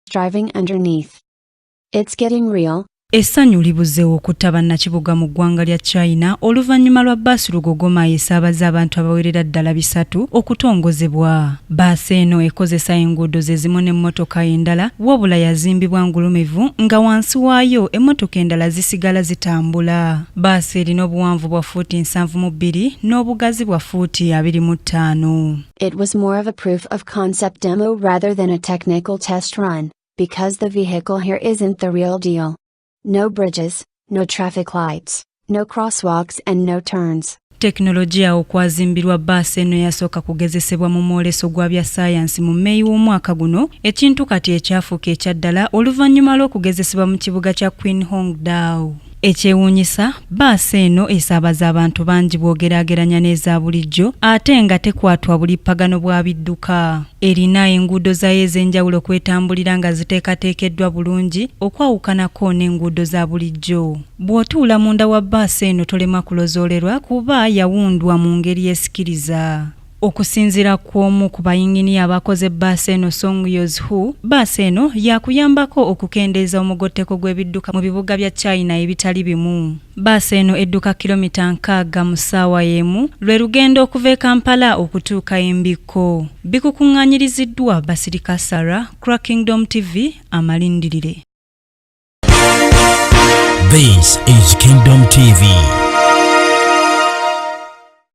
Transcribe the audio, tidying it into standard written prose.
driving underneath. It's getting real. Essanyu libuzeewo okutta bannakibuga mu ggwanga lya China oluvannyuma lwa bbaasi lugogoma esaabaza abantu abawerera ddala 3 okutongozebwa. Bbaasi eno ekozesa enguudo zezimu n'emmotokka endala wabula yazimbibwa ngulumivu nga wansi waayo emmotoka endala zisigala zitambula. Bbaasi erina obuwanvu bwa fuuti 72 n'obugazi bwa fuuti 25. It was more of a proof of concept demo rather than a technical test run, because the vehicle here isn't the real deal. No bridges, no traffic lights, no crosswalks and no turns. Tekinologia okwazimbirwa bbaasi eno yasooka kugezesebwa mu mwoleso gwa bya sayansi mu Meeyi w'omwaka guno, ekintu kati ekyafuuka ekyaddala oluvannyuma lw'okugezesebwa mu kibuga kya Queen Hong Dao. Ekyewuunyisa, bbaasi eno esaabaza abantu bangi bw'ogeraageranya n'eza bulijjo ate nga tekwatwa bulippagano bwa bidduka. Erina enguudo zayo ez'enjawulo kwetambulira nga ziteekateekeddwa bulungi okwawukanako n'enguudo za bulijjo. Bw'otuula munda wa bbaasi eno tolema kulozoolerwa kuba yawundwa mu ngeri esikiriza. Okusinziira kw'omu ku bayinginiya abakoze bbaasi eno Songyozhu, bbaasi eno yakuyambako okukendeeza omugottekko gw'ebidduka mu bibuga bya China ebitali bimu. Bbaasi eno edduka kilomita 60 mu ssaawa y'emu lwe lugendo okuva e Kampala okutuuka Embikko. Bikukuŋŋaanyiriziddwa Basirika Sarah, Kingdom TV, amalindirire. This is Kingdom TV.